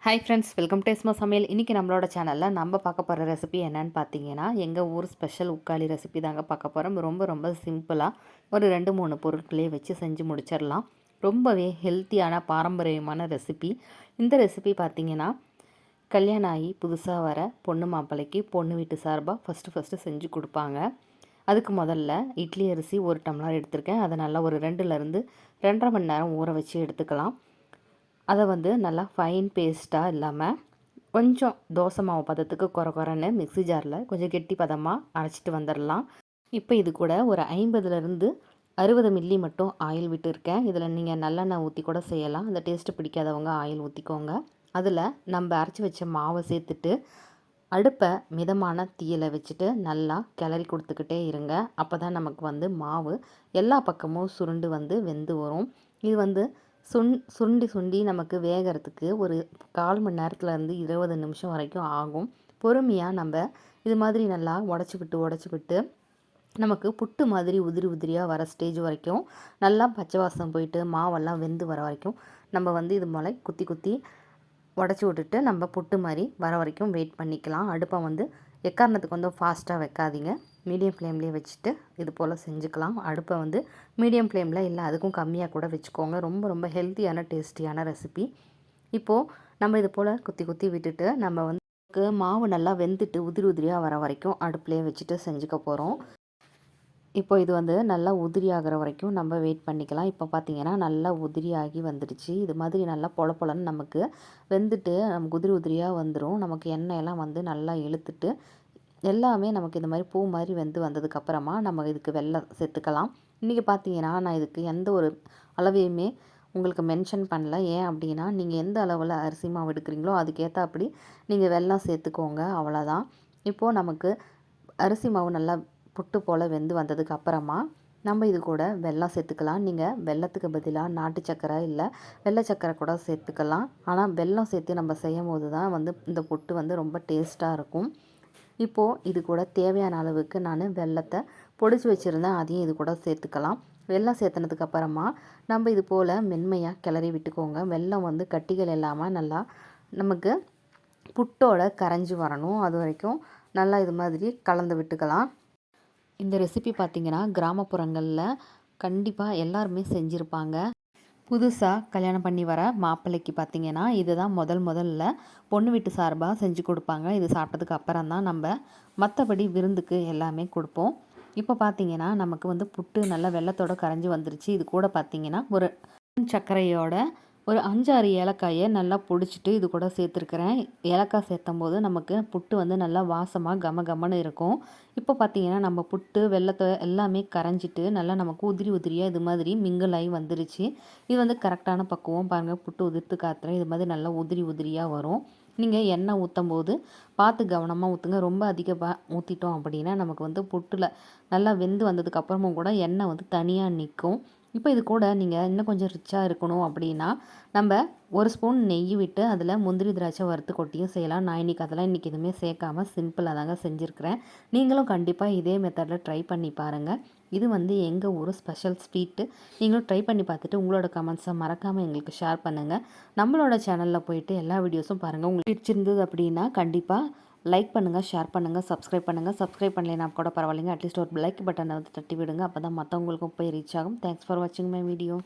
Hi friends, welcome to எஸ்மா சமையல். இன்றைக்கி நம்மளோட சேனலில் நம்ம பார்க்க போகிற ரெசிபி என்னன்னு பார்த்தீங்கன்னா, எங்கள் ஊர் ஸ்பெஷல் உக்காளி ரெசிபி தாங்க பார்க்க போகிறோம். ரொம்ப ரொம்ப சிம்பிளாக ஒரு 2-3 பொருட்களே வச்சு செஞ்சு முடிச்சிடலாம். ரொம்பவே ஹெல்த்தியான பாரம்பரியமான ரெசிபி. இந்த ரெசிபி பார்த்தீங்கன்னா, கல்யாணம் ஆகி புதுசாக வர பொண்ணு மாப்பிள்ளைக்கு பொண்ணு வீட்டு சார்பாக ஃபஸ்ட்டு செஞ்சு கொடுப்பாங்க. அதுக்கு முதல்ல இட்லி அரிசி 1 டம்ளர் எடுத்திருக்கேன். அதை நல்லா ஒரு 2லேருந்து 2.5 மணி நேரம் ஊற வச்சு எடுத்துக்கலாம். அதை நல்லா ஃபைன் பேஸ்ட்டாக இல்லாமல் கொஞ்சம் தோசை மாவு பதத்துக்கு குறைன்னு மிக்ஸி ஜாரில் கொஞ்சம் கெட்டி பதமாக அரைச்சிட்டு வந்துடலாம். இப்போ இது கூட ஒரு 50லேருந்து 60 மில்லி மட்டும் ஆயில் விட்டுருக்கேன். இதில் நீங்கள் நல்லெண்ணெய் ஊற்றி கூட செய்யலாம். அந்த டேஸ்ட்டு பிடிக்காதவங்க ஆயில் ஊற்றிக்கோங்க. அதில் நம்ம அரைச்சி வச்ச மாவை சேர்த்துட்டு அடுப்பை மிதமான தீயில் வச்சுட்டு நல்லா கிளறி கொடுத்துக்கிட்டே இருங்க. அப்போ தான் நமக்கு மாவு எல்லா பக்கமும் சுருண்டு வெந்து வரும். இது சுண்டி நமக்கு வேகிறதுக்கு ஒரு 1/4 மணி நேரத்துலேருந்து 20 நிமிஷம் வரைக்கும் ஆகும். பொறுமையாக நம்ம இது மாதிரி நல்லா உடச்சி விட்டு நமக்கு புட்டு மாதிரி உதிரியாக வர ஸ்டேஜ் வரைக்கும் நல்லா பச்சை வாசம் போயிட்டு மாவெல்லாம் வெந்து வர வரைக்கும் நம்ம இது போல் குத்தி உடச்சி விட்டுட்டு நம்ம புட்டு மாதிரி வர வரைக்கும் வெயிட் பண்ணிக்கலாம். அடுப்பை எக்காரணத்துக்கு ஃபாஸ்ட்டாக வைக்காதீங்க. மீடியம் ஃப்ளேம்லேயே வச்சுட்டு இது போல் செஞ்சுக்கலாம். அடுப்பை மீடியம் ஃப்ளேமில் இல்லை அதுக்கும் கம்மியாக கூட வச்சுக்கோங்க. ரொம்ப ரொம்ப ஹெல்த்தியான டேஸ்டியான ரெசிபி. இப்போது நம்ம இது போல் குத்தி விட்டுட்டு நம்ம மாவு நல்லா வெந்துட்டு உதிரியாக வர வரைக்கும் அடுப்புலேயே வச்சுட்டு செஞ்சுக்க போகிறோம். இப்போ இது நல்லா உதிரி ஆகிற வரைக்கும் நம்ம வெயிட் பண்ணிக்கலாம். இப்போ பார்த்தீங்கன்னா நல்லா உதிரியாகி வந்துடுச்சு. இது மாதிரி நல்லா பொலன்னு நமக்கு வெந்துட்டு நமக்கு உதிரியாக வந்துடும். நமக்கு எண்ணெயெல்லாம் நல்லா இழுத்துட்டு எல்லாமே நமக்கு இந்த மாதிரி பூ மாதிரி வெந்து வந்ததுக்கப்புறமா நம்ம இதுக்கு வெல்லம் சேர்த்துக்கலாம். இன்றைக்கி பார்த்தீங்கன்னா நான் இதுக்கு எந்த ஒரு அளவையுமே உங்களுக்கு மென்ஷன் பண்ணல. ஏன் அப்படின்னா, நீங்கள் எந்த அளவில் அரிசி மாவு எடுக்கிறீங்களோ அதுக்கேற்றாப்படி நீங்கள் வெல்லம் சேர்த்துக்கோங்க, அவ்வளோதான். இப்போது நமக்கு அரிசி மாவு நல்லா புட்டு போல் வெந்து வந்ததுக்கு அப்புறமா நம்ம இது கூட வெல்லம் சேர்த்துக்கலாம். நீங்கள் வெல்லத்துக்கு பதிலாக நாட்டு சக்கரை இல்லை வெள்ளை சக்கரை கூட சேர்த்துக்கலாம். ஆனால் வெல்லம் சேர்த்து நம்ம செய்யும் போது தான் இந்த புட்டு ரொம்ப டேஸ்ட்டாக இருக்கும். இப்போது இது கூட தேவையான அளவுக்கு நான் வெல்லத்தை பொடிச்சு வச்சுருந்தேன், அதையும் இது கூட சேர்த்துக்கலாம். வெல்லம் சேர்த்துனதுக்கு அப்புறமா நம்ம இது போல் மென்மையாக கிளறி விட்டுக்கோங்க. வெல்லம் கட்டிகள் இல்லாமல் நல்லா நமக்கு புட்டோட கரைஞ்சி வரணும். அது வரைக்கும் நல்லா இது மாதிரி கலந்து விட்டுக்கலாம். இந்த ரெசிபி பார்த்திங்கன்னா கிராமப்புறங்களில் கண்டிப்பாக எல்லாருமே செஞ்சுருப்பாங்க. புதுசாக கல்யாணம் பண்ணி வர மாப்பிள்ளைக்கு பார்த்திங்கன்னா இதுதான் முதல்ல பொண்ணு வீட்டு சார்பாக செஞ்சு கொடுப்பாங்க. இது சாப்பிட்டதுக்கு அப்புறம் தான் நம்ம மற்றபடி விருந்துக்கு எல்லாமே கொடுப்போம். இப்போ பார்த்திங்கன்னா நமக்கு புட்டு நல்லா வெல்லத்தோடு கரைஞ்சி வந்துருச்சு. இது கூட பார்த்திங்கன்னா ஒரு சர்க்கரையோட ஒரு 5-6 ஏலக்காயை நல்லா பொடிச்சிட்டு இது கூட சேர்த்துருக்குறேன். ஏலக்காய் சேர்த்தும் போது நமக்கு புட்டு நல்லா வாசமாக கமன்னு இருக்கும். இப்போ பார்த்திங்கன்னா நம்ம புட்டு வெல்லத்தை எல்லாமே கரைஞ்சிட்டு நல்லா நமக்கு உதிரியாக இது மாதிரி மிங்கிள் ஆகி வந்துருச்சு. இது கரெக்டான பக்குவம் பாருங்கள். புட்டு உதிர்த்து காத்துறேன். இது மாதிரி நல்லா உதிரியாக வரும். நீங்கள் எண்ணெய் ஊற்றும் போது பார்த்து கவனமாக ஊற்றுங்க. ரொம்ப அதிகமாக ஊற்றிட்டோம் அப்படின்னா நமக்கு புட்டில் நல்லா வெந்து வந்ததுக்கப்புறமும் கூட எண்ணெய் தனியாக நிற்கும். இப்போ இது கூட நீங்கள் இன்னும் கொஞ்சம் ரிச்சாக இருக்கணும் அப்படின்னா நம்ம 1 ஸ்பூன் நெய் விட்டு அதில் முந்திரி திராட்சை வறுத்து கொட்டியும் செய்யலாம். நான் அதெல்லாம் இன்றைக்கி எதுவுமே சேர்க்காமல் சிம்பிளாக தாங்க செஞ்சுருக்கிறேன். நீங்களும் கண்டிப்பாக இதே மெத்தடில் ட்ரை பண்ணி பாருங்கள். இது எங்கள் ஊர் ஸ்பெஷல் ஸ்வீட்டு. நீங்களும் ட்ரை பண்ணி பார்த்துட்டு உங்களோட கமெண்ட்ஸை மறக்காமல் எங்களுக்கு ஷேர் பண்ணுங்கள். நம்மளோட சேனலில் போயிட்டு எல்லா வீடியோஸும் பாருங்கள். உங்களுக்கு பிடிச்சிருந்தது அப்படின்னா கண்டிப்பாக லைக் பண்ணுங்கள், ஷேர் பண்ணுங்கள், சப்ஸ்கிரைப் பண்ணுங்கள். சப்ஸ்கிரைப் பண்ணலைன்னா கூட பரவாயில்லைங்க. அட்லீஸ்ட் ஒரு லைக் பட்டனை தட்டி விடுங்க. அப்போ தான் மற்றவங்களுக்கும் போய் ரீச் ஆகும். தேங்க்ஸ் ஃபார் வாட்சிங் மை வீடியோ.